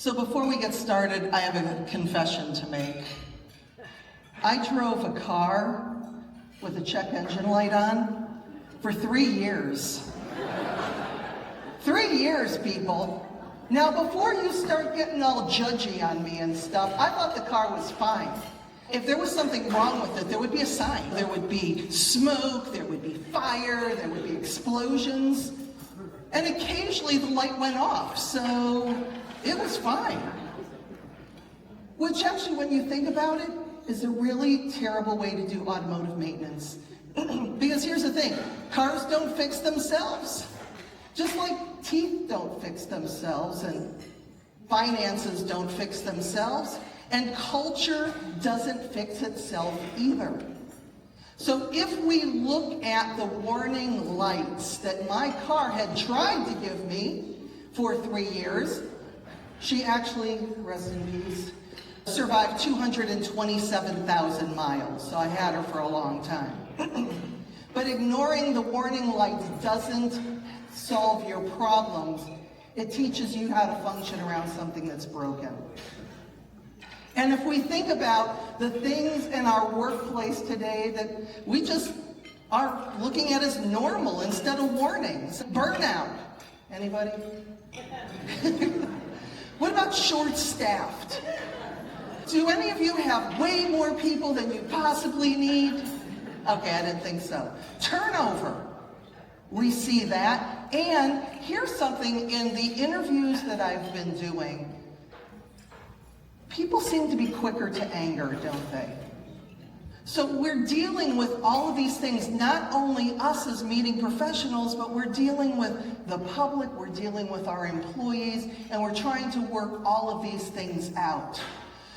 So before we get started, I have a confession to make. I drove a car with a check engine light on for 3 years. 3 years, people. Now, before you start getting all judgy on me and stuff, I thought the car was fine. If there was something wrong with it, there would be a sign. There would be smoke, there would be fire, there would be explosions. And occasionally the light went off, so it was fine. Which actually, when you think about it, is a really terrible way to do automotive maintenance. Because here's the thing, cars don't fix themselves. Just like teeth don't fix themselves, and finances don't fix themselves, and culture doesn't fix itself either. So if we look at the warning lights that my car had tried to give me for 3 years, she actually, rest in peace, survived 227,000 miles, so I had her for a long time. But ignoring the warning lights doesn't solve your problems. It teaches you how to function around something that's broken. And if we think about the things in our workplace today that we just are looking at as normal instead of warnings. Burnout. Anybody? What about short-staffed? Do any of you have way more people than you possibly need? Okay, I didn't think so. Turnover. We see that. And here's something in the interviews that I've been doing. People seem to be quicker to anger, don't they? So we're dealing with all of these things, not only us as meeting professionals, but we're dealing with the public, we're dealing with our employees, and we're trying to work all of these things out.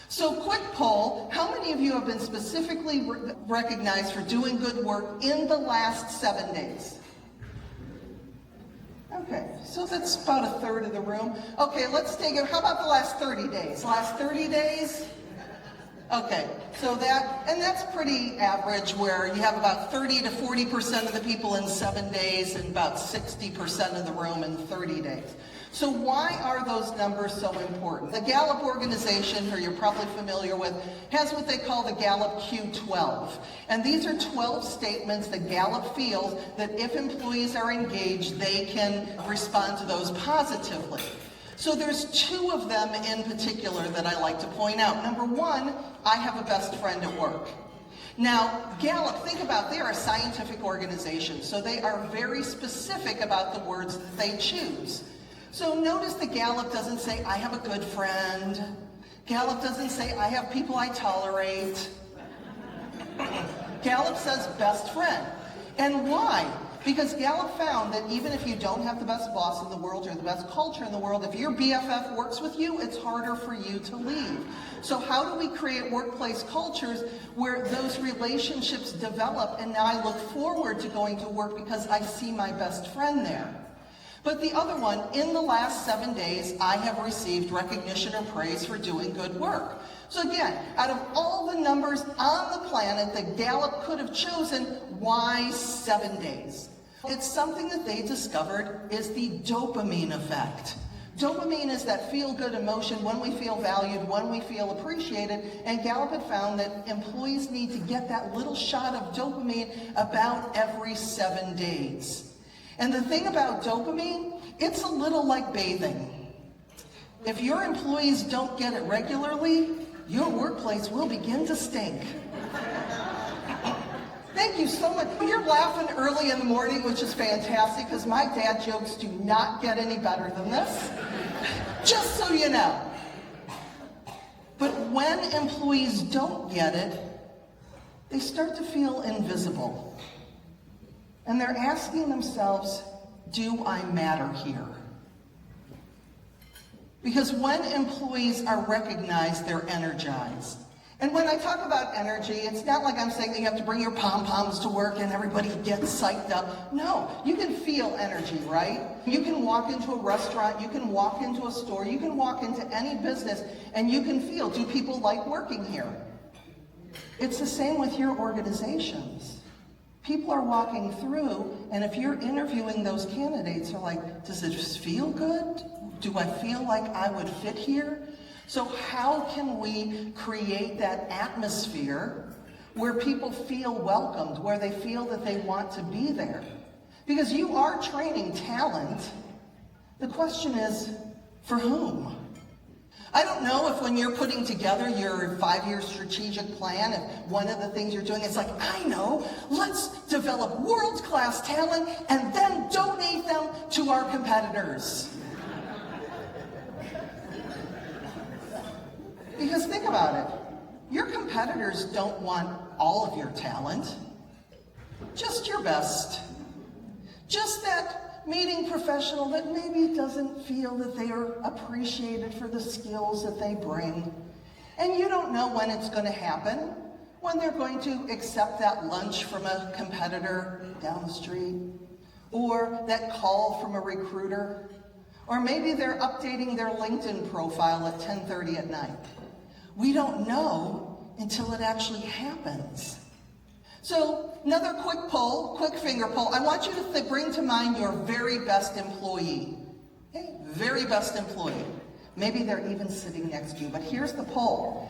So quick poll, how many of you have been specifically recognized for doing good work in the last 7 days? Okay, so that's about a third of the room. Okay, let's take it, how about the last 30 days? Last 30 days? Okay, so that's pretty average, where you have about 30 to 40% of the people in 7 days and about 60% of the room in 30 days. So why are those numbers so important? The Gallup organization, who you're probably familiar with, has what they call the Gallup Q12. And these are 12 statements that Gallup feels that if employees are engaged, they can respond to those positively. So there's 2 of them in particular that I like to point out. Number 1, I have a best friend at work. Now, Gallup, think about, they're a scientific organization, so they are very specific about the words that they choose. So notice that Gallup doesn't say, I have a good friend. Gallup doesn't say, I have people I tolerate. Gallup says best friend. And why? Because Gallup found that even if you don't have the best boss in the world or the best culture in the world, if your BFF works with you, it's harder for you to leave. So how do we create workplace cultures where those relationships develop, and now I look forward to going to work because I see my best friend there? But the other one, in the last 7 days, I have received recognition or praise for doing good work. So again, out of all the numbers on the planet that Gallup could have chosen, why 7 days? It's something that they discovered is the dopamine effect. Dopamine is that feel-good emotion when we feel valued, when we feel appreciated, and Gallup had found that employees need to get that little shot of dopamine about every 7 days. And the thing about dopamine, it's a little like bathing. If your employees don't get it regularly, your workplace will begin to stink. Thank you so much. You're laughing early in the morning, which is fantastic, because my dad jokes do not get any better than this. Just so you know. But when employees don't get it, they start to feel invisible. And they're asking themselves, do I matter here? Because when employees are recognized, they're energized. And when I talk about energy, it's not like I'm saying that you have to bring your pom-poms to work and everybody gets psyched up. No, you can feel energy, right? You can walk into a restaurant, you can walk into a store, you can walk into any business, and you can feel, do people like working here? It's the same with your organizations. People are walking through, and if you're interviewing those candidates, they're like, does it just feel good? Do I feel like I would fit here? So how can we create that atmosphere where people feel welcomed, where they feel that they want to be there? Because you are training talent. The question is, for whom? I don't know if when you're putting together your 5-year strategic plan, if one of the things you're doing is like, I know, let's develop world-class talent and then donate them to our competitors. Because think about it. Your competitors don't want all of your talent, just your best. Just that meeting professional that maybe doesn't feel that they are appreciated for the skills that they bring. And you don't know when it's going to happen, when they're going to accept that lunch from a competitor down the street, or that call from a recruiter, or maybe they're updating their LinkedIn profile at 10:30 at night. We don't know until it actually happens. So another quick finger poll. I want you to bring to mind your very best employee. Okay? Very best employee. Maybe they're even sitting next to you, but here's the poll.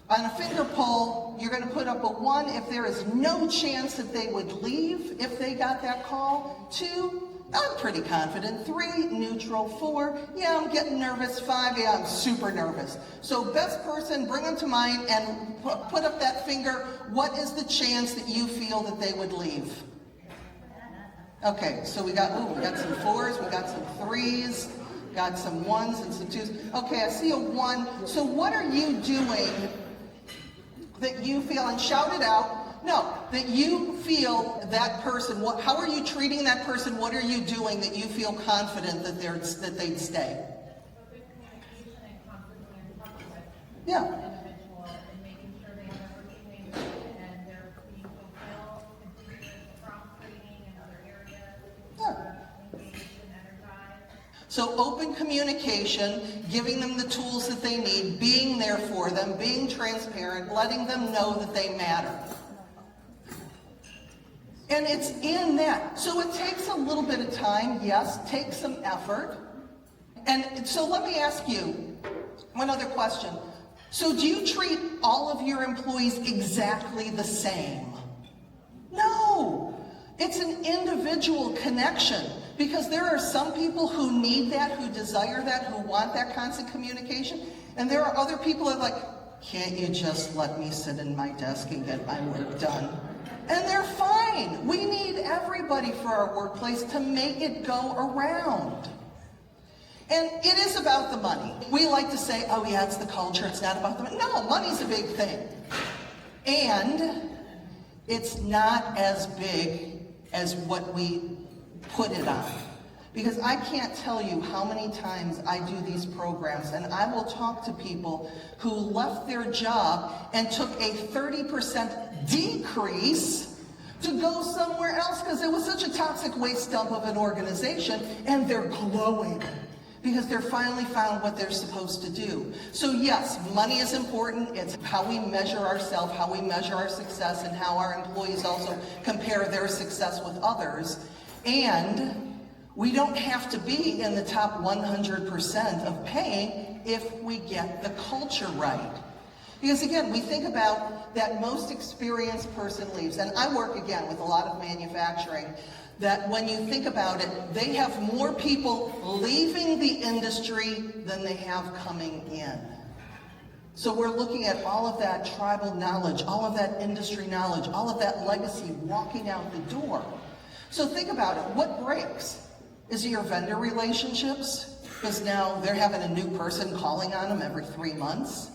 On a finger poll, you're going to put up a 1 if there is no chance that they would leave if they got that call. 2, I'm pretty confident. 3, neutral. 4, yeah, I'm getting nervous. 5, yeah, I'm super nervous. So best person, bring them to mind and put up that finger. What is the chance that you feel that they would leave? Okay, so we got some 4s, we got some 3s, got some 1s and some 2s. Okay, I see a 1. So what are you doing that you feel, and shout it out, no, that you feel that person, how are you treating that person? What are you doing that you feel confident that they'd stay? Yeah. Individual and making sure they have everything they need and they're being fulfilled, continuous cross training in other areas, engaged and energized. So open communication, giving them the tools that they need, being there for them, being transparent, letting them know that they matter. And it's in that. So it takes a little bit of time, yes, takes some effort. And so let me ask you one other question. So do you treat all of your employees exactly the same? No. It's an individual connection, because there are some people who need that, who desire that, who want that constant communication, and there are other people that are like, can't you just let me sit in my desk and get my work done? And they're fine. We need everybody for our workplace to make it go around. And it is about the money. We like to say, oh yeah, it's the culture, it's not about the money. No, money's a big thing. And it's not as big as what we put it on. Because I can't tell you how many times I do these programs and I will talk to people who left their job and took a 30% decrease to go somewhere else because it was such a toxic waste dump of an organization, and they're glowing because they're finally found what they're supposed to do. So yes, money is important. It's how we measure ourselves, how we measure our success, and how our employees also compare their success with others. And we don't have to be in the top 100% of paying if we get the culture right. Because again, we think about that most experienced person leaves, and I work again with a lot of manufacturing, that when you think about it, they have more people leaving the industry than they have coming in. So we're looking at all of that tribal knowledge, all of that industry knowledge, all of that legacy walking out the door. So think about it, what breaks? Is it your vendor relationships? Because now they're having a new person calling on them every 3 months.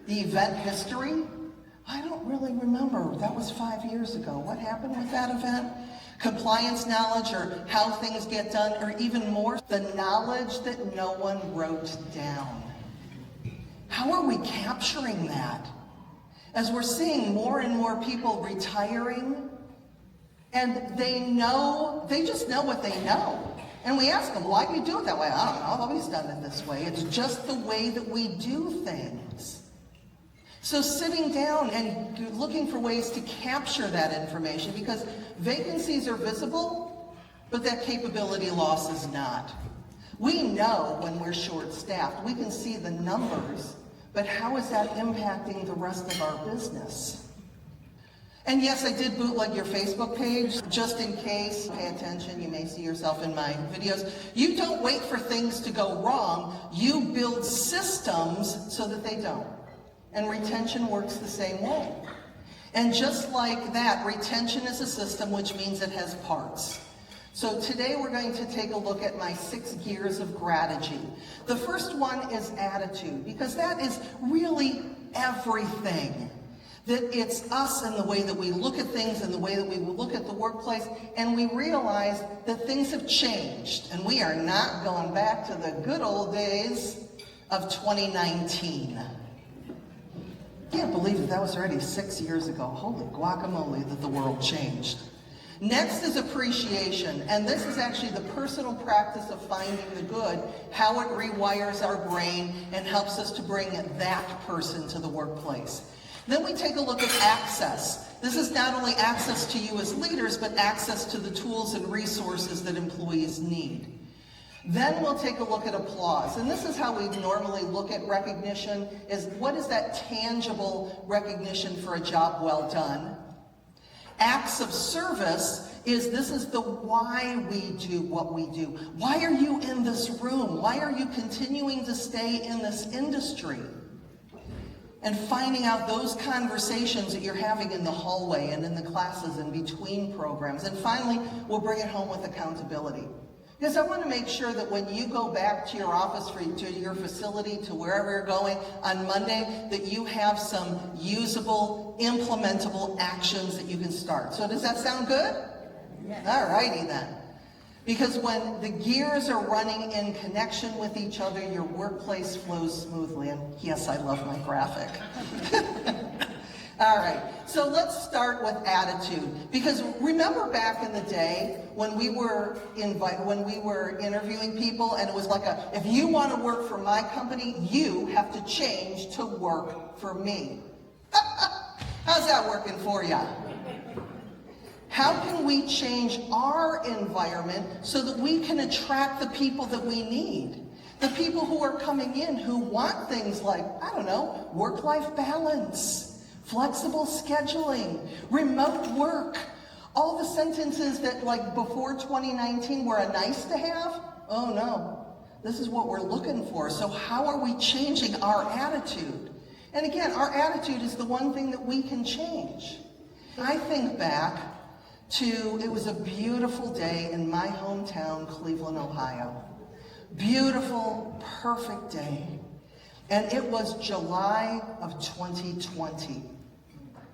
The event history? I don't really remember. That was 5 years ago. What happened with that event? Compliance knowledge, or how things get done, or even more, the knowledge that no one wrote down. How are we capturing that? As we're seeing more and more people retiring, and they just know what they know. And we ask them, why do you do it that way? I don't know, I've always done it this way. It's just the way that we do things. So sitting down and looking for ways to capture that information, because vacancies are visible, but that capability loss is not. We know when we're short-staffed. We can see the numbers, but how is that impacting the rest of our business? And yes, I did bootleg your Facebook page, just in case. Pay attention, you may see yourself in my videos. You don't wait for things to go wrong. You build systems so that they don't. And retention works the same way. And just like that, retention is a system, which means it has parts. So today we're going to take a look at my 6 gears of grategy. The first one is attitude, because that is really everything. That it's us and the way that we look at things and the way that we look at the workplace, and we realize that things have changed, and we are not going back to the good old days of 2019. Can't believe that was already 6 years ago. Holy guacamole that the world changed. Next is appreciation, and this is actually the personal practice of finding the good, how it rewires our brain and helps us to bring that person to the workplace. Then we take a look at access. This is not only access to you as leaders, but access to the tools and resources that employees need. Then we'll take a look at applause. And this is how we normally look at recognition, is what is that tangible recognition for a job well done? Acts of service this is the why we do what we do. Why are you in this room? Why are you continuing to stay in this industry? And finding out those conversations that you're having in the hallway and in the classes and between programs. And finally, we'll bring it home with accountability. Because I want to make sure that when you go back to your office, to your facility, to wherever you're going on Monday, that you have some usable, implementable actions that you can start. So does that sound good? Yes. All righty then. Because when the gears are running in connection with each other, your workplace flows smoothly. And yes, I love my graphic. All right, so let's start with attitude. Because remember back in the day when we were interviewing people, and it was like if you want to work for my company, you have to change to work for me. How's that working for you? How can we change our environment so that we can attract the people that we need? The people who are coming in who want things like, I don't know, work-life balance, flexible scheduling, remote work, all the sentences that like before 2019 were a nice to have. Oh no, this is what we're looking for. So how are we changing our attitude? And again, our attitude is the one thing that we can change. I think back to, it was a beautiful day in my hometown, Cleveland, Ohio. Beautiful, perfect day. And it was July of 2020.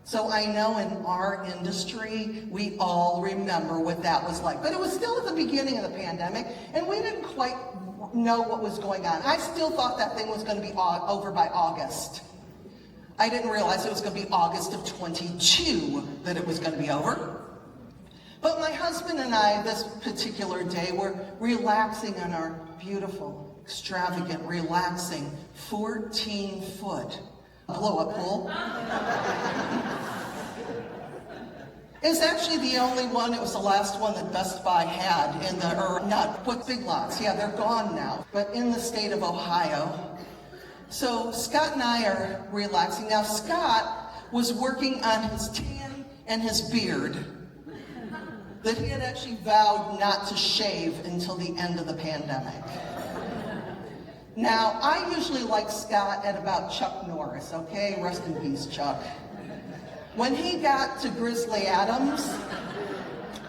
So I know in our industry, we all remember what that was like. But it was still at the beginning of the pandemic, and we didn't quite know what was going on. I still thought that thing was going to be over by August. I didn't realize it was going to be August of 22 that it was going to be over. But my husband and I, this particular day, were relaxing on our beautiful, extravagant, relaxing 14-foot blow-up pool. It's actually the only one, it was the last one that Best Buy had in what Big Lots, yeah, they're gone now, but in the state of Ohio. So Scott and I are relaxing. Now Scott was working on his tan and his beard that he had actually vowed not to shave until the end of the pandemic. Now, I usually like Scott at about Chuck Norris, okay? Rest in peace, Chuck. When he got to Grizzly Adams,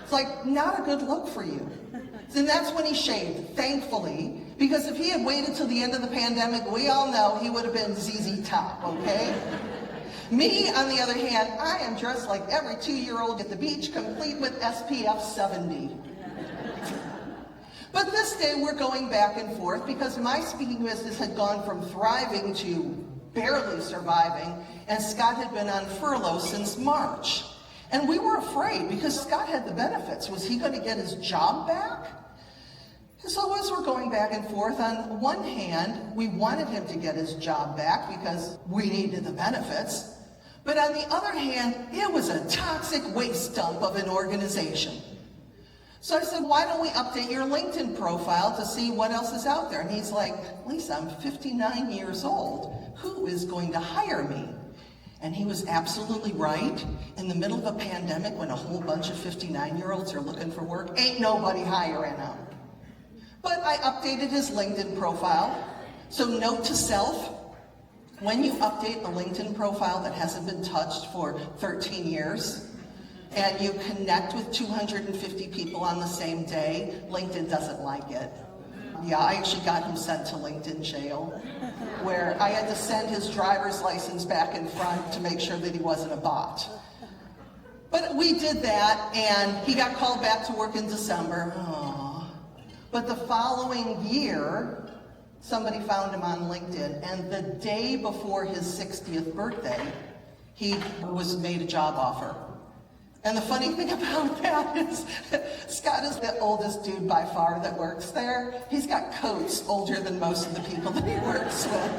it's like, not a good look for you. And that's when he shaved, thankfully, because if he had waited till the end of the pandemic, we all know he would have been ZZ Top, okay? Me, on the other hand, I am dressed like every 2-year-old at the beach, complete with SPF 70. But this day we're going back and forth because my speaking business had gone from thriving to barely surviving, and Scott had been on furlough since March. And we were afraid because Scott had the benefits. Was he going to get his job back? So as we're going back and forth, on one hand, we wanted him to get his job back because we needed the benefits. But on the other hand, it was a toxic waste dump of an organization. So I said, why don't we update your LinkedIn profile to see what else is out there? And he's like, Lisa, I'm 59 years old. Who is going to hire me? And he was absolutely right. In the middle of a pandemic, when a whole bunch of 59-year-olds are looking for work, ain't nobody hiring them. But I updated his LinkedIn profile. So note to self, when you update a LinkedIn profile that hasn't been touched for 13 years, and you connect with 250 people on the same day, LinkedIn doesn't like it. Yeah, I actually got him sent to LinkedIn jail, where I had to send his driver's license back in front to make sure that he wasn't a bot. But we did that, and he got called back to work in December. Aww. But the following year, somebody found him on LinkedIn, and the day before his 60th birthday, he was made a job offer. And the funny thing about that is, Scott is the oldest dude by far that works there. He's got coats older than most of the people that he works with.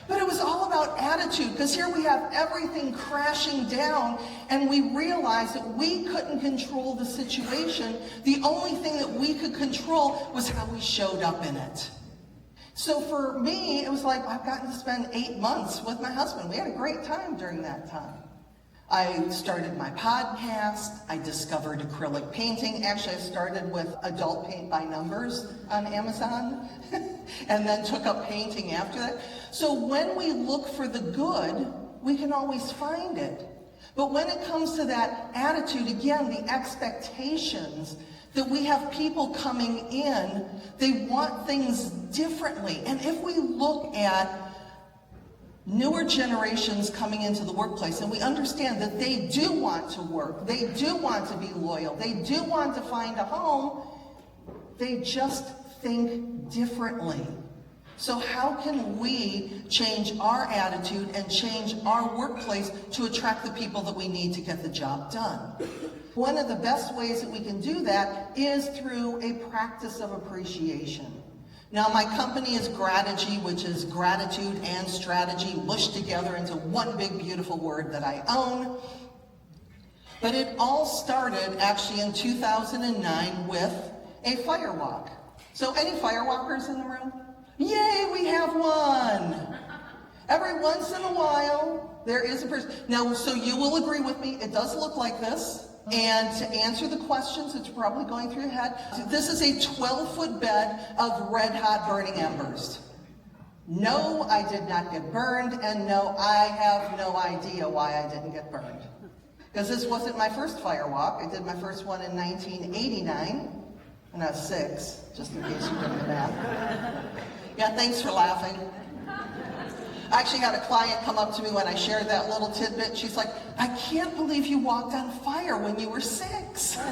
But it was all about attitude, because here we have everything crashing down, and we realized that we couldn't control the situation. The only thing that we could control was how we showed up in it. So for me, it was like, I've gotten to spend 8 months with my husband. We had a great time during that time. I started my podcast. I discovered acrylic painting. Actually, I started with adult paint by numbers on Amazon and then took up painting after that. So when we look for the good, we can always find it. But when it comes to that attitude, again, the expectations that we have people coming in, they want things differently. And if we look at newer generations coming into the workplace, and we understand that they do want to work, they do want to be loyal, they do want to find a home, they just think differently. So how can we change our attitude and change our workplace to attract the people that we need to get the job done? One of the best ways that we can do that is through a practice of appreciation. Now, my company is Grategy, which is gratitude and strategy mushed together into one big beautiful word that I own. But it all started actually in 2009 with a fire walk. So any firewalkers in the room? Yay, we have one! Every once in a while, there is a person. Now, so you will agree with me, it does look like this. And to answer the questions that's probably going through your head, this is a 12-foot bed of red-hot burning embers. No, I did not get burned, and no, I have no idea why I didn't get burned. Because this wasn't my first fire walk. I did my first one in 1989, and I was 6, just in case you didn't know that. Yeah, thanks for laughing. I actually had a client come up to me when I shared that little tidbit. She's like, I can't believe you walked on fire when you were 6. I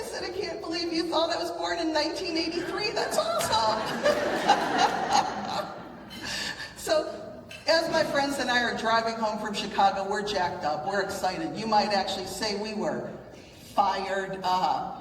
said, I can't believe you thought I was born in 1983. That's awesome. So, as my friends and I are driving home from Chicago, we're jacked up. We're excited. You might actually say we were fired up.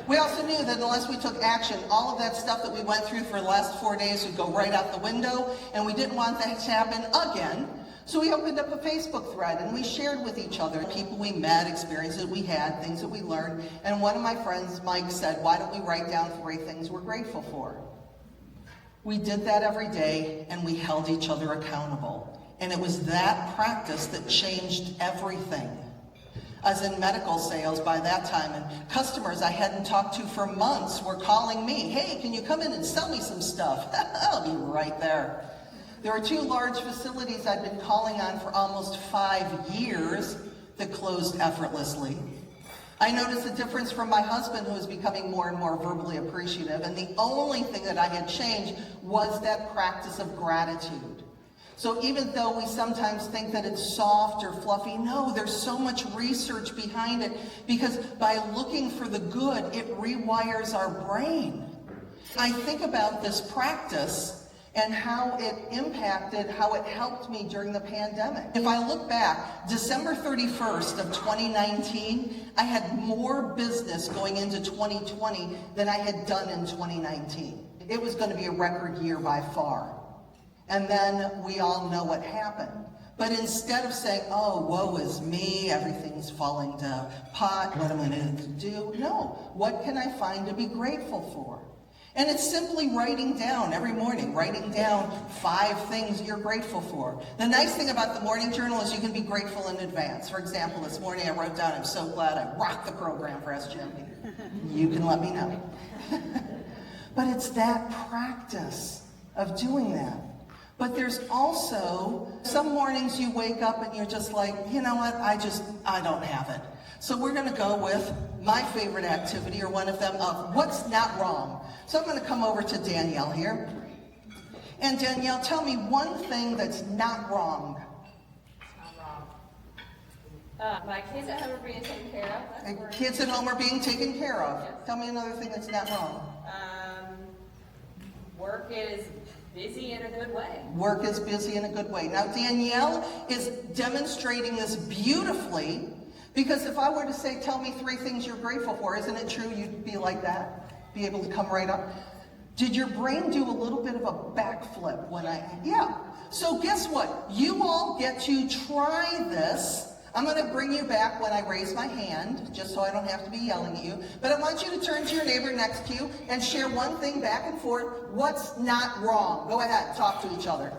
We also knew that unless we took action, all of that stuff that we went through for the last 4 days would go right out the window, and we didn't want that to happen again. So we opened up a Facebook thread, and we shared with each other people we met, experiences we had, things that we learned. And one of my friends, Mike, said, why don't we write down 3 things we're grateful for? We did that every day, and we held each other accountable. And it was that practice that changed everything. I was in medical sales by that time, and customers I hadn't talked to for months were calling me, hey, can you come in and sell me some stuff? I'll be right there. There were 2 large facilities I'd been calling on for almost 5 years that closed effortlessly. I noticed a difference from my husband, who was becoming more and more verbally appreciative, and the only thing that I had changed was that practice of gratitude. So even though we sometimes think that it's soft or fluffy, no, there's so much research behind it, because by looking for the good, it rewires our brain. I think about this practice and how it impacted, how it helped me during the pandemic. If I look back, December 31st of 2019, I had more business going into 2020 than I had done in 2019. It was going to be a record year by far. And then we all know what happened. But instead of saying, oh, woe is me, everything's falling to pot, what am I going to do? No, what can I find to be grateful for? And it's simply writing down every morning, writing down 5 things you're grateful for. The nice thing about the morning journal is you can be grateful in advance. For example, this morning I wrote down, I'm so glad I rocked the program for SGMB. You can let me know. But it's that practice of doing that. But there's also some mornings you wake up and you're just like, you know what, I don't have it. So we're going to go with my favorite activity, or one of them, of what's not wrong. So I'm going to come over to Danielle here. And Danielle, tell me one thing that's not wrong. It's not wrong. My kids at home are being taken care of. And kids at home are being taken care of. Yes. Tell me another thing that's not wrong. Work is busy in a good way. Work is busy in a good way. Now, Danielle is demonstrating this beautifully, because if I were to say, tell me 3 things you're grateful for, isn't it true you'd be like that? Be able to come right up? Did your brain do a little bit of a backflip when yeah. So guess what? You all get to try this. I'm going to bring you back when I raise my hand, just so I don't have to be yelling at you. But I want you to turn to your neighbor next to you and share one thing back and forth. What's not wrong? Go ahead, talk to each other.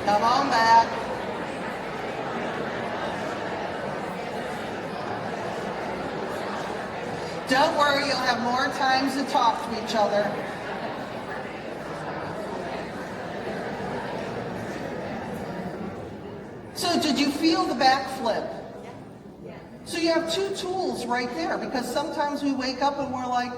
Come on back. Don't worry, you'll have more times to talk to each other. So did you feel the backflip? Yeah. So you have 2 tools right there, because sometimes we wake up and we're like,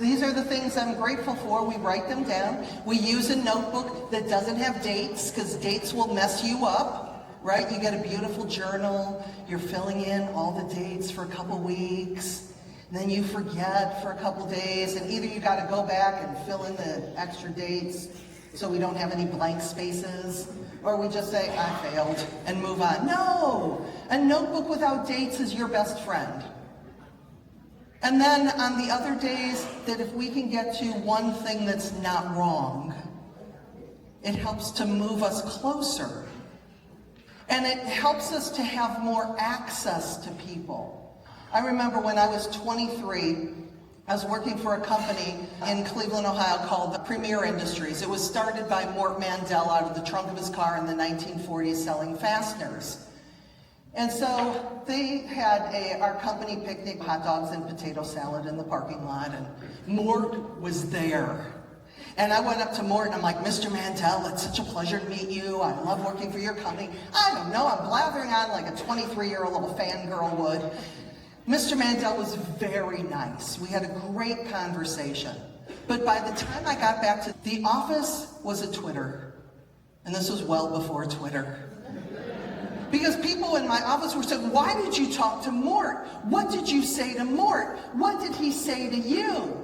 these are the things I'm grateful for. We write them down. We use a notebook that doesn't have dates, because dates will mess you up, right? You get a beautiful journal. You're filling in all the dates for a couple weeks. And then you forget for a couple days, and either you got to go back and fill in the extra dates so we don't have any blank spaces, or we just say, I failed, and move on. No! A notebook without dates is your best friend. And then on the other days, that if we can get to one thing that's not wrong, it helps to move us closer. And it helps us to have more access to people. I remember when I was 23, I was working for a company in Cleveland, Ohio called the Premier Industries. It was started by Mort Mandel out of the trunk of his car in the 1940s selling fasteners. And so they had our company picnic, hot dogs and potato salad in the parking lot, and Mort was there. And I went up to Mort and I'm like, Mr. Mandel, it's such a pleasure to meet you. I love working for your company. I don't know, I'm blathering on like a 23-year-old little fangirl would. Mr. Mandel was very nice. We had a great conversation. But by the time I got back to the office was a Twitter. And this was well before Twitter. Because people in my office were saying, why did you talk to Mort? What did you say to Mort? What did he say to you?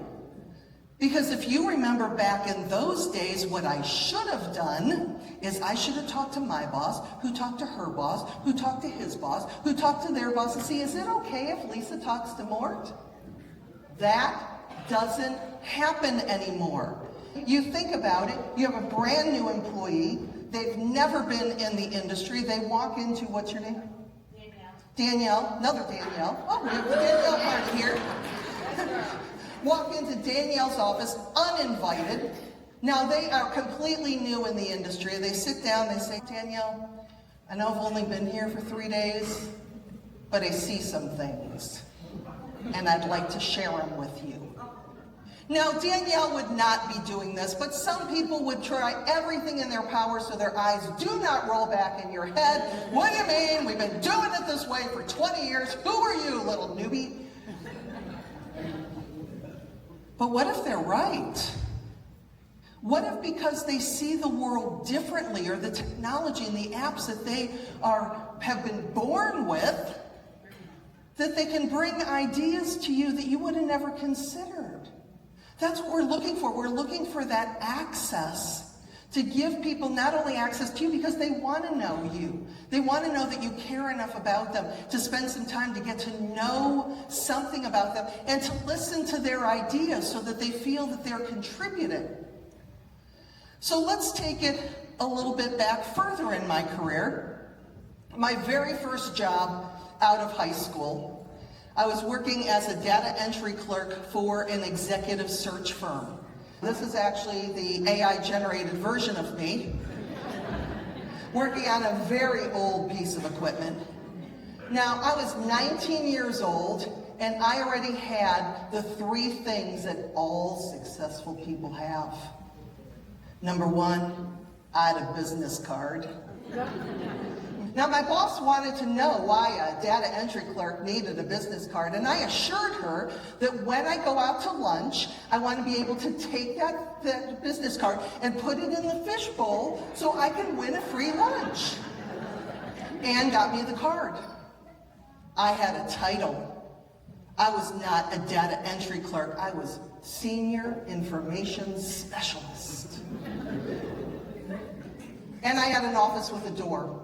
Because if you remember back in those days, what I should have done is I should have talked to my boss, who talked to her boss, who talked to his boss, who talked to their boss, and see, is it okay if Lisa talks to Mort? That doesn't happen anymore. You think about it, you have a brand new employee, they've never been in the industry. They walk into, what's your name? Danielle, another Danielle. Oh, we have the Danielle party here. Walk into Danielle's office uninvited. Now they are completely new in the industry. They sit down, they say, Danielle, I know I've only been here for 3 days, but I see some things, and I'd like to share them with you. Now, Danielle would not be doing this, but some people would try everything in their power so their eyes do not roll back in your head. What do you mean? We've been doing it this way for 20 years. Who are you, little newbie? But what if they're right? What if because they see the world differently, or the technology and the apps that they have been born with, that they can bring ideas to you that you would have never considered? That's what we're looking for. We're looking for that access to give people not only access to you because they want to know you. They want to know that you care enough about them to spend some time to get to know something about them and to listen to their ideas so that they feel that they're contributing. So let's take it a little bit back further in my career. My very first job out of high school, I was working as a data entry clerk for an executive search firm. This is actually the AI-generated version of me, working on a very old piece of equipment. Now, I was 19 years old, and I already had the 3 things that all successful people have. Number 1, I had a business card. Now, my boss wanted to know why a data entry clerk needed a business card, and I assured her that when I go out to lunch, I want to be able to take that business card and put it in the fishbowl so I can win a free lunch. Ann got me the card. I had a title. I was not a data entry clerk. I was Senior Information Specialist. And I had an office with a door.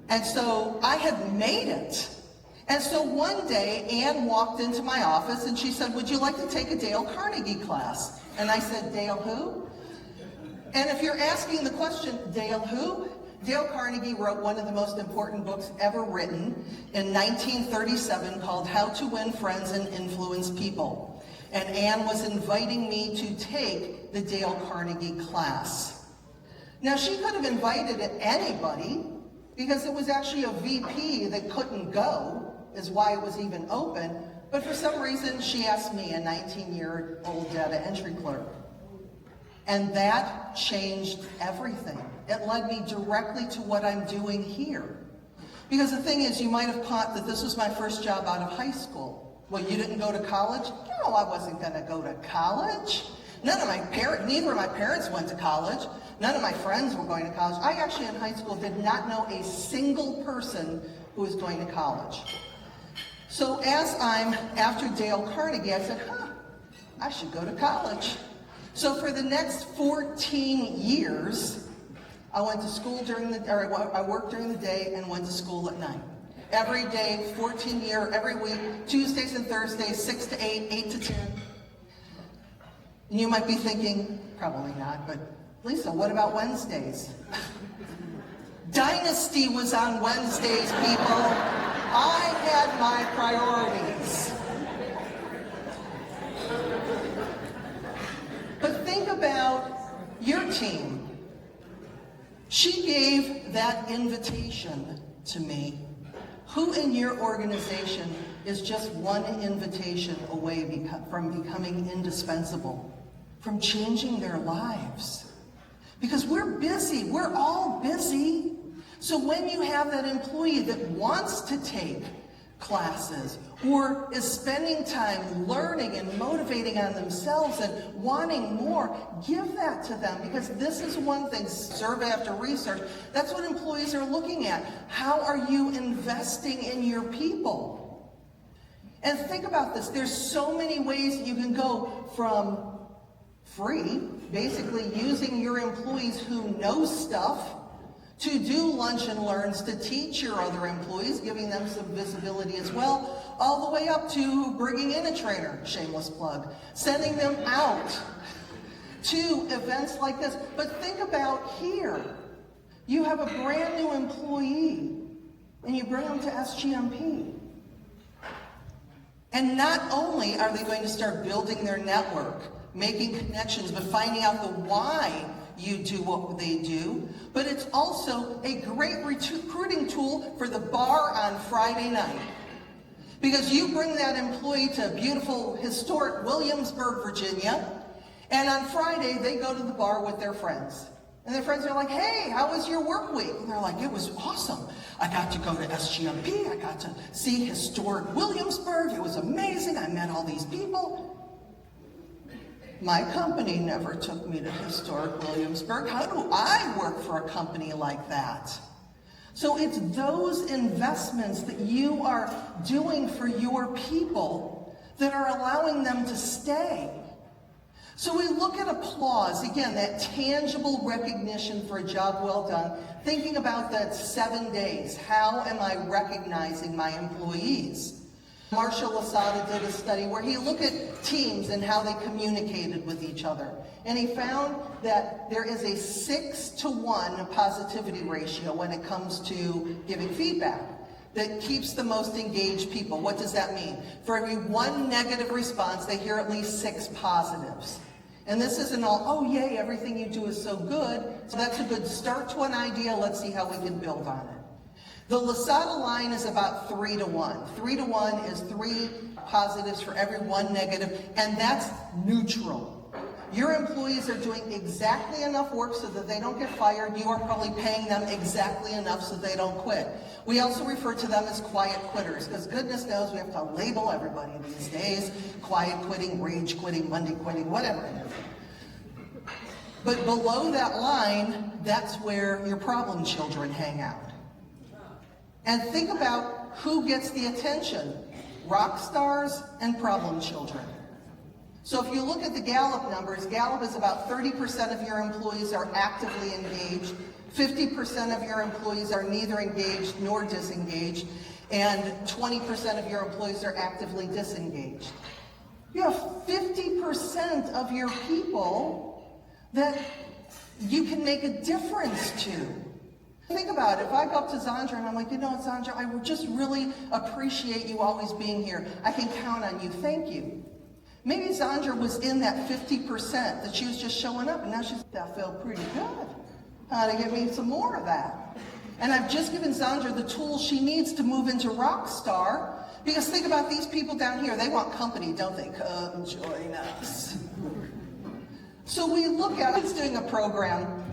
And so I had made it. And so one day, Ann walked into my office and she said, would you like to take a Dale Carnegie class? And I said, Dale who? And if you're asking the question, Dale who? Dale Carnegie wrote one of the most important books ever written in 1937 called How to Win Friends and Influence People. And Ann was inviting me to take the Dale Carnegie class. Now, she could have invited anybody, because it was actually a VP that couldn't go, is why it was even open. But for some reason, she asked me, a 19-year-old data entry clerk. And that changed everything. It led me directly to what I'm doing here. Because the thing is, you might have caught that this was my first job out of high school. Well, you didn't go to college? No, I wasn't going to go to college. Neither of my parents went to college. None of my friends were going to college. I actually in high school did not know a single person who was going to college. So as I'm after Dale Carnegie, I said, I should go to college. So for the next 14 years, I went to school I worked during the day and went to school at night. Every day, every week, Tuesdays and Thursdays, 6 to 8, 8 to 10. And you might be thinking, probably not, but Lisa, what about Wednesdays? Dynasty was on Wednesdays, people. I had my priorities. But think about your team. She gave that invitation to me. Who in your organization is just one invitation away from becoming indispensable, from changing their lives? Because we're busy. We're all busy. So when you have that employee that wants to take classes or is spending time learning and motivating on themselves and wanting more, give that to them, because this is one thing, survey after research, that's what employees are looking at. How are you investing in your people? And think about this. There's so many ways you can go from free, basically using your employees who know stuff, to do lunch and learns, to teach your other employees, giving them some visibility as well, all the way up to bringing in a trainer, shameless plug, sending them out to events like this. But think about here. You have a brand new employee, and you bring them to SGMP. And not only are they going to start building their network, making connections, but finding out the why you do what they do, but it's also a great recruiting tool for the bar on Friday night. Because you bring that employee to beautiful, historic Williamsburg, Virginia, and on Friday they go to the bar with their friends. And their friends are like, hey, how was your work week? And they're like, it was awesome. I got to go to SGMP. I got to see historic Williamsburg. It was amazing. I met all these people. My company never took me to historic Williamsburg. How do I work for a company like that? So it's those investments that you are doing for your people that are allowing them to stay. So we look at applause, again, that tangible recognition for a job well done, thinking about that 7 days. How am I recognizing my employees? Marshall Lasada did a study where he looked at teams and how they communicated with each other. And he found that there is a 6-to-1 positivity ratio when it comes to giving feedback that keeps the most engaged people. What does that mean? For every 1 negative response, they hear at least 6 positives. And this isn't all, oh yay, everything you do is so good. So that's a good start to an idea. Let's see how we can build on it. The Lasada line is about 3-to-1. 3-to-1 is 3 positives for every 1 negative, and that's neutral. Your employees are doing exactly enough work so that they don't get fired. You are probably paying them exactly enough so they don't quit. We also refer to them as quiet quitters, because goodness knows we have to label everybody these days. Quiet quitting, rage quitting, Monday quitting, whatever it is. But below that line, that's where your problem children hang out. And think about who gets the attention. Rock stars and problem children. So if you look at the Gallup numbers, Gallup is about 30% of your employees are actively engaged, 50% of your employees are neither engaged nor disengaged, and 20% of your employees are actively disengaged. You have 50% of your people that you can make a difference to. Think about it. If I go up to Zandra and I'm like, you know what, Zandra, I would just really appreciate you always being here. I can count on you. Thank you. Maybe Zandra was in that 50% that she was just showing up, and now she's, that felt pretty good. To give me some more of that. And I've just given Zandra the tools she needs to move into rock star, because think about these people down here. They want company, don't they? Come join us. So we look at, I was doing a program.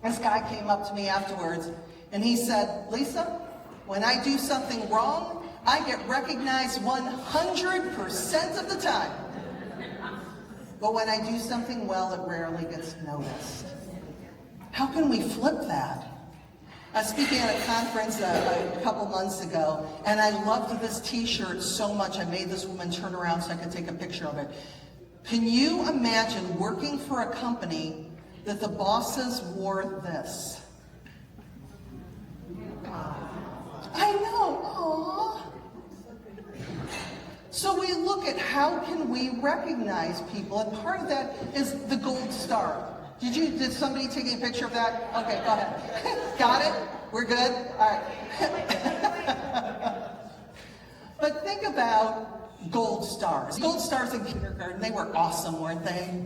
This guy came up to me afterwards, and he said, Lisa, when I do something wrong, I get recognized 100% of the time. But when I do something well, it rarely gets noticed. How can we flip that? I was speaking at a conference a couple months ago, and I loved this t-shirt so much, I made this woman turn around so I could take a picture of it. Can you imagine working for a company that the bosses wore this? I know, aww. So we look at how can we recognize people, and part of that is the gold star. Did somebody take a picture of that? Okay, go ahead. Got it? We're good? All right. But think about gold stars. Gold stars in kindergarten, they were awesome, weren't they?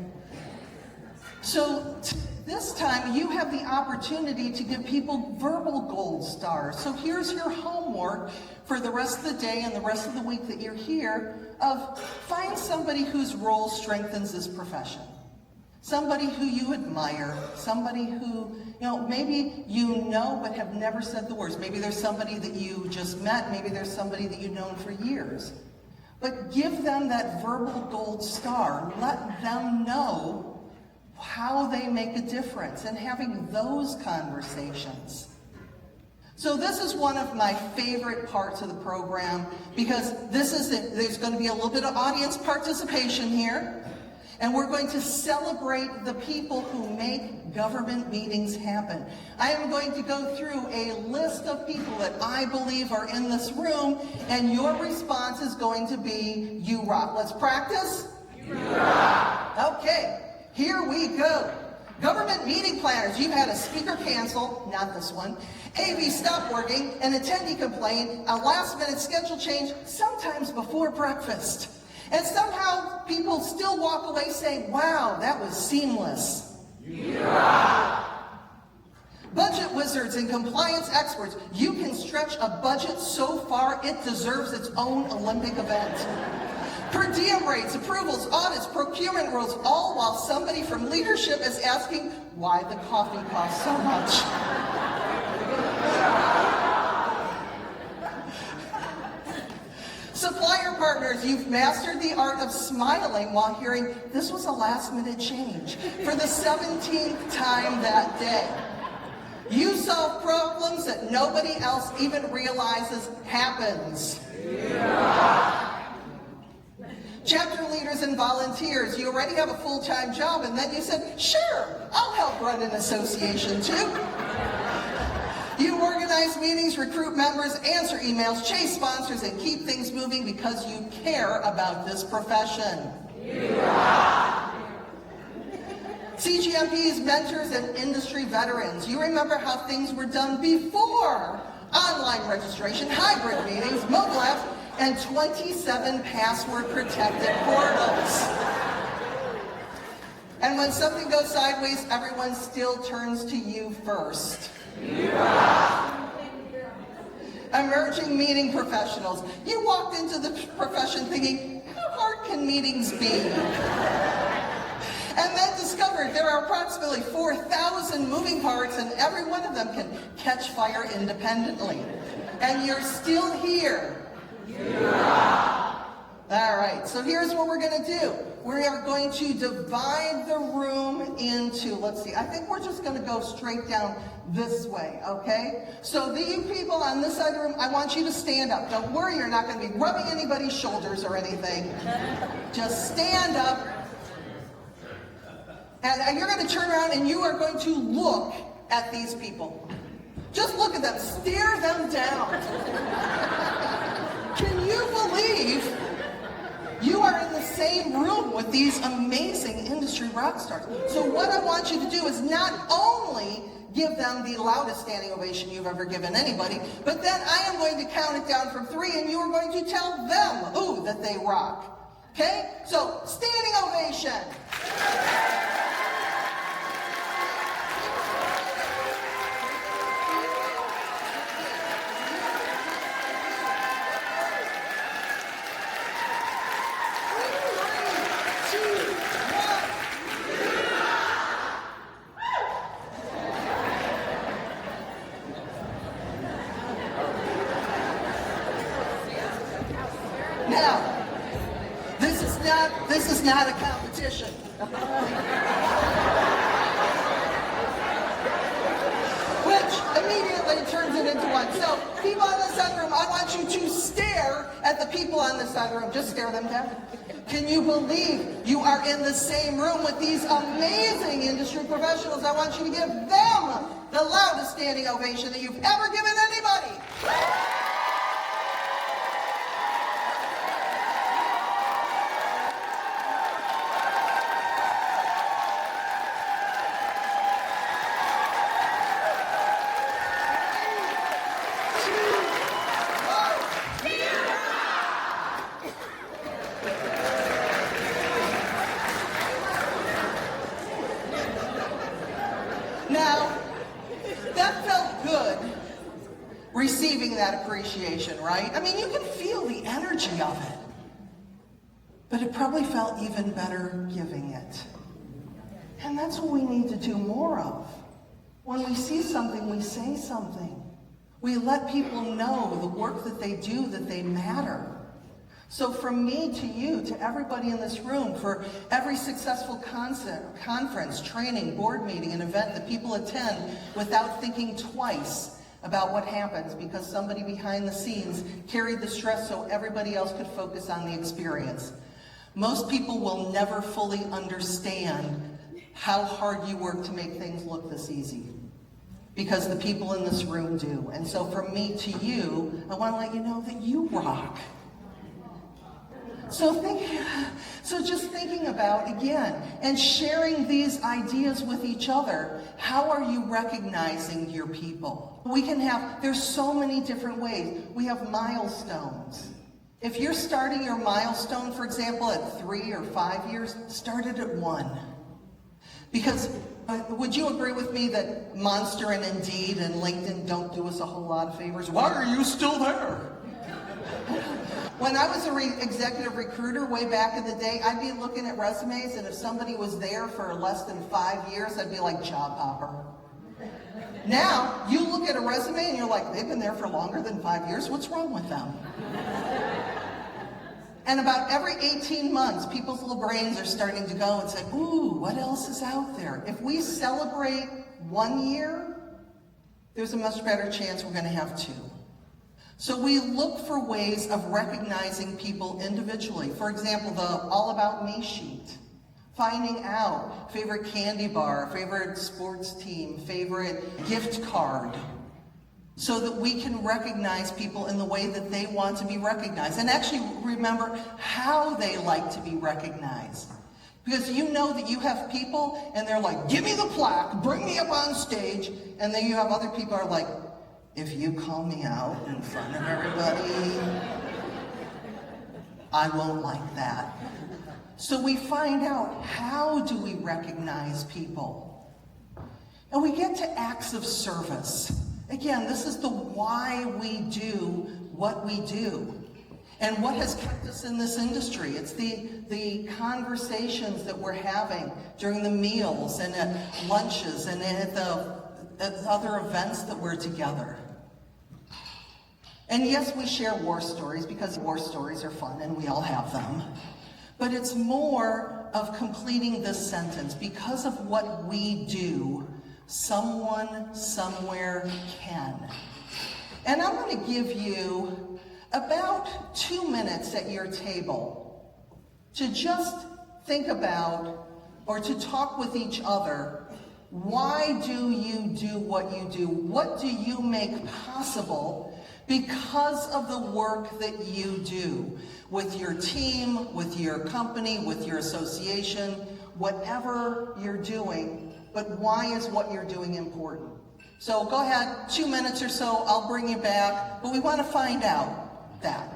So this time you have the opportunity to give people verbal gold stars. So here's your homework for the rest of the day and the rest of the week that you're here, of find somebody whose role strengthens this profession. Somebody who you admire, somebody who, maybe you know but have never said the words. Maybe there's somebody that you just met, maybe there's somebody that you've known for years. But give them that verbal gold star. Let them know how they make a difference, and having those conversations. So this is one of my favorite parts of the program, because there's going to be a little bit of audience participation here, and we're going to celebrate the people who make government meetings happen. I am going to go through a list of people that I believe are in this room, and your response is going to be, you rock. Let's practice. You rock. Okay. Here we go. Government meeting planners, you've had a speaker cancel, not this one, AV stop working, an attendee complain, a last-minute schedule change, sometimes before breakfast. And somehow people still walk away saying, wow, that was seamless. Yeah. Budget wizards and compliance experts, you can stretch a budget so far it deserves its own Olympic event. Per diem rates, approvals, audits, procurement rules, all while somebody from leadership is asking why the coffee costs so much. Supplier partners, you've mastered the art of smiling while hearing this was a last-minute change for the 17th time that day. You solve problems that nobody else even realizes happens. Yeah. Chapter leaders and volunteers, you already have a full-time job, and then you said, sure, I'll help run an association too. You organize meetings, recruit members, answer emails, chase sponsors, and keep things moving because you care about this profession. Yeah. CGMPs, mentors, and industry veterans, you remember how things were done before online registration, hybrid meetings, mobile apps, and 27 password-protected portals. And when something goes sideways, everyone still turns to you first. Yeah. Emerging meeting professionals. You walked into the profession thinking, how hard can meetings be? And then discovered there are approximately 4,000 moving parts and every one of them can catch fire independently. And you're still here. Yeah. All right, so here's what we're going to do. We are going to divide the room into, let's see, I think we're just going to go straight down this way, okay? So you people on this side of the room, I want you to stand up. Don't worry, you're not going to be rubbing anybody's shoulders or anything. Just stand up. And you're going to turn around and you are going to look at these people. Just look at them. Stare them down. Can you believe you are in the same room with these amazing industry rock stars? So what I want you to do is not only give them the loudest standing ovation you've ever given anybody, but then I am going to count it down from 3 and you are going to tell them, ooh, that they rock. Okay? So, standing ovation. Now, this is not a competition. Which immediately turns it into one. So, people on this side of the room, I want you to stare at the people on this side of the room. Just stare them down. Can you believe you are in the same room with these amazing industry professionals? I want you to give them the loudest standing ovation that you've ever given anybody. Now, that felt good, receiving that appreciation, right? I mean, you can feel the energy of it. But it probably felt even better giving it. And that's what we need to do more of. When we see something, we say something. We let people know the work that they do, that they matter. So from me to you, to everybody in this room, for every successful conference, training, board meeting, and event that people attend without thinking twice about what happens because somebody behind the scenes carried the stress so everybody else could focus on the experience. Most people will never fully understand how hard you work to make things look this easy, because the people in this room do. And so from me to you, I want to let you know that you rock. So just thinking about, again, and sharing these ideas with each other, how are you recognizing your people? There's so many different ways. We have milestones. If you're starting your milestone, for example, at 3 or 5 years, start it at 1. Because would you agree with me that Monster and Indeed and LinkedIn don't do us a whole lot of favors? Why are you still there? When I was an executive recruiter way back in the day, I'd be looking at resumes, and if somebody was there for less than 5 years, I'd be like, job hopper. Now, you look at a resume and you're like, they've been there for longer than 5 years, what's wrong with them? And about every 18 months, people's little brains are starting to go and say, ooh, what else is out there? If we celebrate 1 year, there's a much better chance we're going to have 2. So we look for ways of recognizing people individually. For example, the All About Me sheet. Finding out favorite candy bar, favorite sports team, favorite gift card. So that we can recognize people in the way that they want to be recognized. And actually remember how they like to be recognized. Because you know that you have people and they're like, give me the plaque, bring me up on stage. And then you have other people who are like, if you call me out in front of everybody, I won't like that. So we find out, how do we recognize people? And we get to acts of service. Again, this is the why we do what we do. And what has kept us in this industry? It's the conversations that we're having during the meals and at lunches and at other events that we're together. And yes, we share war stories because war stories are fun and we all have them. But it's more of completing this sentence. Because of what we do, someone somewhere can. And I'm going to give you about 2 minutes at your table to just think about or to talk with each other. Why do you do what you do? What do you make possible because of the work that you do with your team, with your company, with your association, whatever you're doing, but why is what you're doing important? So go ahead, 2 minutes or so, I'll bring you back, but we want to find out that.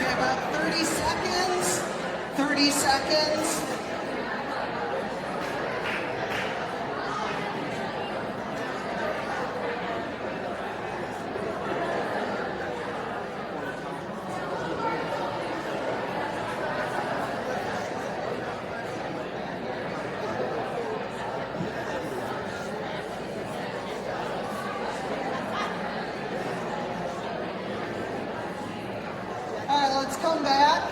About 30 seconds. 30 seconds. come back.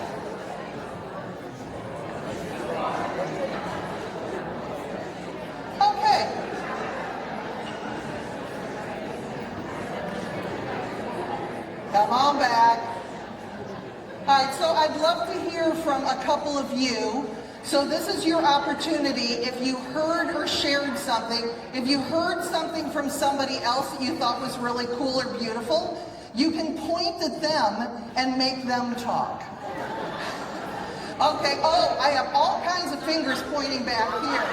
Okay. Come on back. All right, so I'd love to hear from a couple of you. So this is your opportunity. If you heard or shared something, if you heard something from somebody else that you thought was really cool or beautiful, you can point at them and make them talk. Okay, oh, I have all kinds of fingers pointing back here.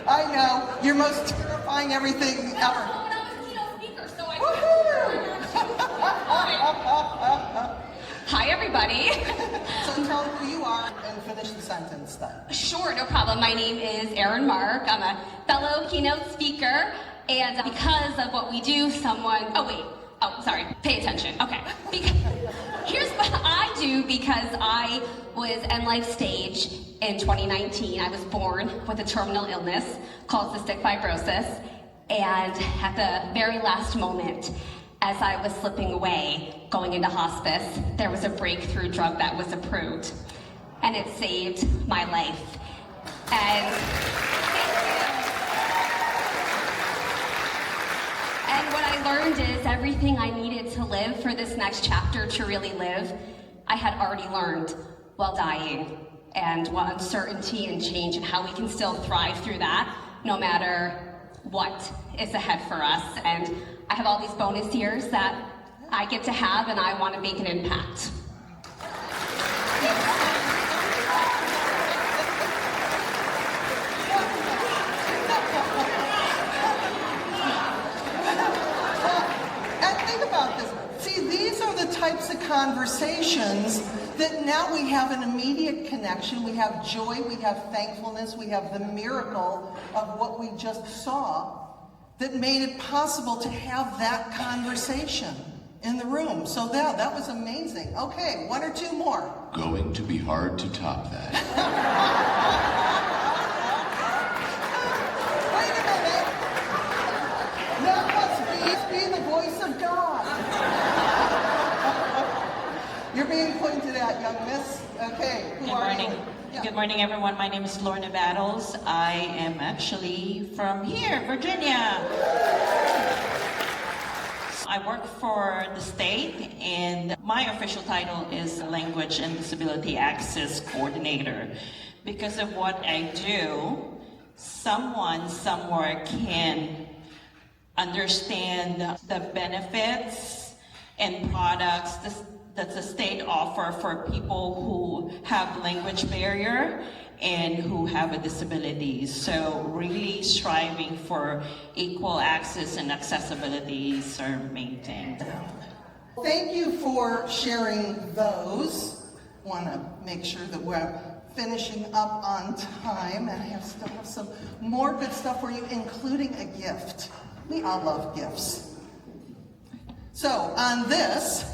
I know, your most terrifying everything ever. Oh, and I was a keynote speaker, so I Hi, everybody. So tell who you are and finish the sentence then. Sure, no problem. My name is Erin Mark. I'm a fellow keynote speaker, and because of what we do, pay attention. Okay. Here's what I do because I was end life stage in 2019. I was born with a terminal illness called cystic fibrosis, and at the very last moment, as I was slipping away, going into hospice, there was a breakthrough drug that was approved, and it saved my life. And what I learned is everything I needed to live for this next chapter to really live, I had already learned while dying, and what uncertainty and change and how we can still thrive through that, no matter what is ahead for us. And I have all these bonus years that I get to have, and I want to make an impact. And think about this. See, these are the types of conversations that now we have an immediate connection. We have joy, we have thankfulness, we have the miracle of what we just saw that made it possible to have that conversation in the room. So that was amazing. Okay, one or two more. Going to be hard to top that. Wait a minute. That must be the voice of God. You're being pointed at, young miss. Okay, who are you? Yeah. Good morning, everyone. My name is Lorna Battles. I am actually from here, Virginia. I work for the state, and my official title is Language and Disability Access Coordinator. Because of what I do, someone somewhere can understand the benefits and products that the state offer for people who have language barrier and who have a disability. So really striving for equal access and accessibilities are maintained. Thank you for sharing those. Want to make sure that we're finishing up on time, and I still have some more good stuff for you, including a gift. We all love gifts. So on this,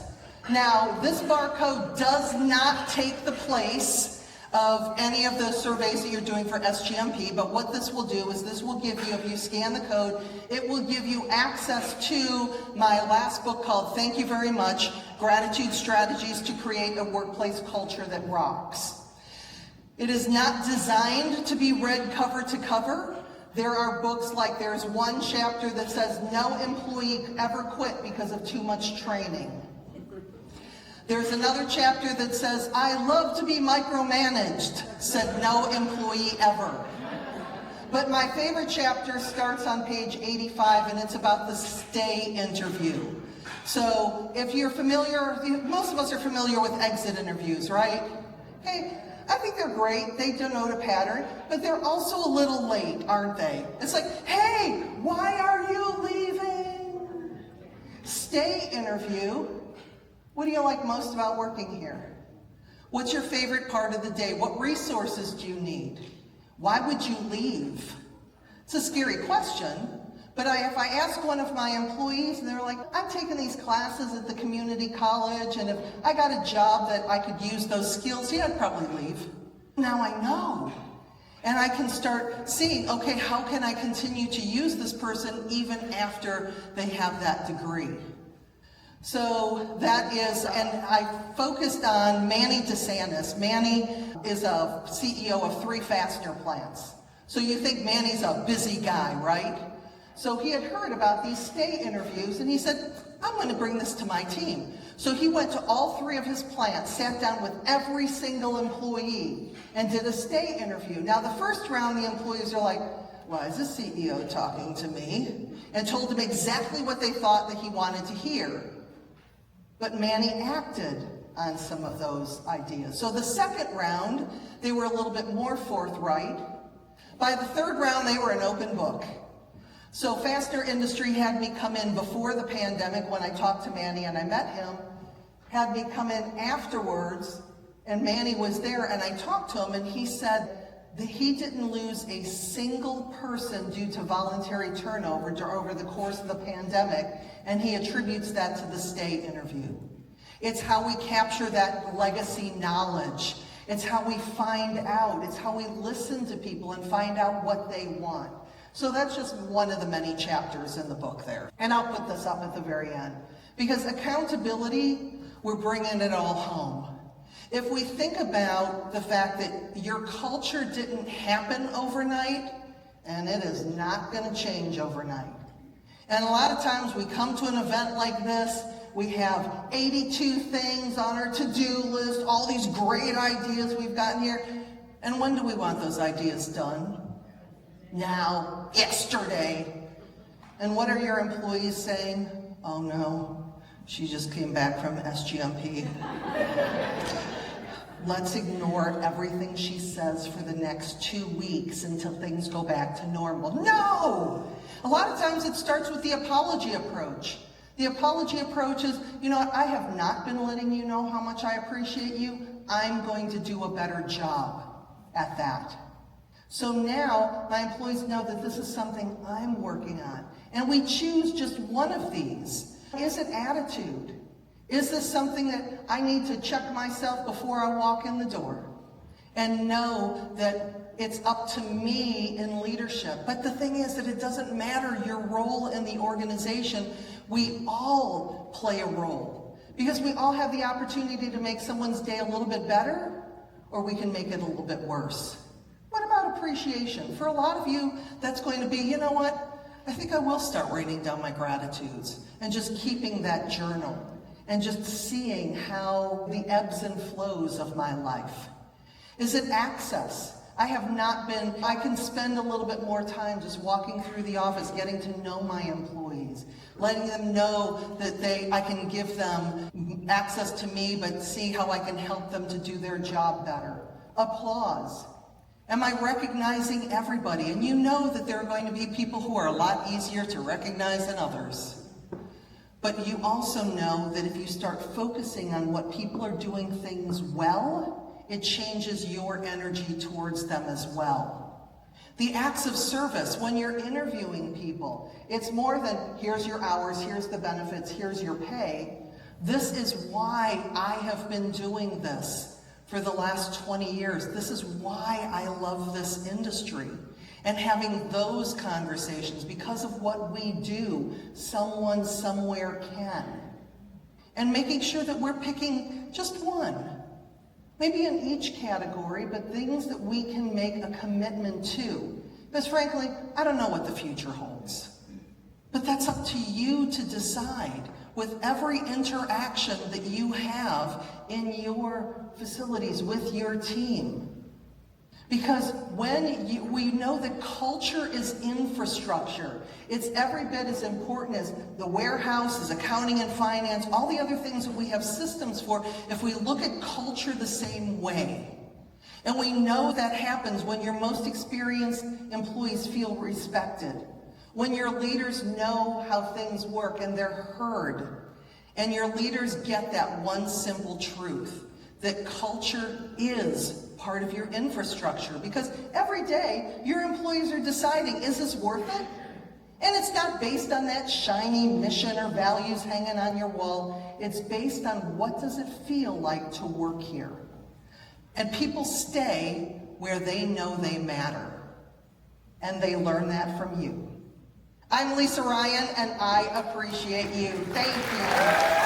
now this barcode does not take the place of any of the surveys that you're doing for SGMP, but what this will do is this will give you, if you scan the code, it will give you access to my last book called Thank You Very Much, Gratitude Strategies to Create a Workplace Culture That Rocks. It is not designed to be read cover to cover. There are books like there's one chapter that says no employee ever quit because of too much training. There's another chapter that says, I love to be micromanaged, said no employee ever. But my favorite chapter starts on page 85, and it's about the stay interview. So if you're familiar, most of us are familiar with exit interviews, right? Hey, I think they're great, they denote a pattern, but they're also a little late, aren't they? It's like, hey, why are you leaving? Stay interview. What do you like most about working here? What's your favorite part of the day? What resources do you need? Why would you leave? It's a scary question, but if I ask one of my employees and they're like, I'm taking these classes at the community college, and if I got a job that I could use those skills, yeah, I'd probably leave. Now I know. And I can start seeing, okay, how can I continue to use this person even after they have that degree? So that is, and I focused on Manny DeSantis. Manny is a CEO of 3 fastener plants. So you think Manny's a busy guy, right? So he had heard about these stay interviews and he said, I'm going to bring this to my team. So he went to all 3 of his plants, sat down with every single employee and did a stay interview. Now the first round, the employees are like, why is the CEO talking to me? And told him exactly what they thought that he wanted to hear. But Manny acted on some of those ideas. So the second round, they were a little bit more forthright. By the third round, they were an open book. So fastener industry had me come in before the pandemic when I talked to Manny and I met him, had me come in afterwards, and Manny was there and I talked to him and he said that he didn't lose a single person due to voluntary turnover over the course of the pandemic, and he attributes that to the stay interview. It's how we capture that legacy knowledge. It's how we find out. It's how we listen to people and find out what they want. So that's just one of the many chapters in the book there. And I'll put this up at the very end. Because accountability, we're bringing it all home. If we think about the fact that your culture didn't happen overnight, and it is not going to change overnight. And a lot of times we come to an event like this, we have 82 things on our to-do list, all these great ideas we've gotten here. And when do we want those ideas done? Now, yesterday. And what are your employees saying? Oh no, she just came back from SGMP. Let's ignore everything she says for the next 2 weeks until things go back to normal. No! A lot of times it starts with the apology approach. The apology approach is, you know what, I have not been letting you know how much I appreciate you. I'm going to do a better job at that. So now my employees know that this is something I'm working on. And we choose just one of these. Is it attitude? Is this something that I need to check myself before I walk in the door? And know that it's up to me in leadership. But the thing is that it doesn't matter your role in the organization. We all play a role. Because we all have the opportunity to make someone's day a little bit better, or we can make it a little bit worse. What about appreciation? For a lot of you, that's going to be, you know what? I think I will start writing down my gratitudes and just keeping that journal and just seeing how the ebbs and flows of my life. Is it access? I can spend a little bit more time just walking through the office, getting to know my employees, letting them know that I can give them access to me, but see how I can help them to do their job better. Applause. Am I recognizing everybody? And you know that there are going to be people who are a lot easier to recognize than others. But you also know that if you start focusing on what people are doing things well, it changes your energy towards them as well. The acts of service, when you're interviewing people, it's more than here's your hours, here's the benefits, here's your pay. This is why I have been doing this for the last 20 years. This is why I love this industry. And having those conversations, because of what we do, someone somewhere can. And making sure that we're picking just one, maybe in each category, but things that we can make a commitment to. Because frankly, I don't know what the future holds. But that's up to you to decide with every interaction that you have in your facilities with your team. Because we know that culture is infrastructure. It's every bit as important as the warehouse, as accounting and finance, all the other things that we have systems for, if we look at culture the same way. And we know that happens when your most experienced employees feel respected, when your leaders know how things work and they're heard, and your leaders get that one simple truth, that culture is part of your infrastructure, because every day your employees are deciding, is this worth it? And it's not based on that shiny mission or values hanging on your wall. It's based on what does it feel like to work here. And people stay where they know they matter. And they learn that from you. I'm Lisa Ryan, and I appreciate you. Thank you.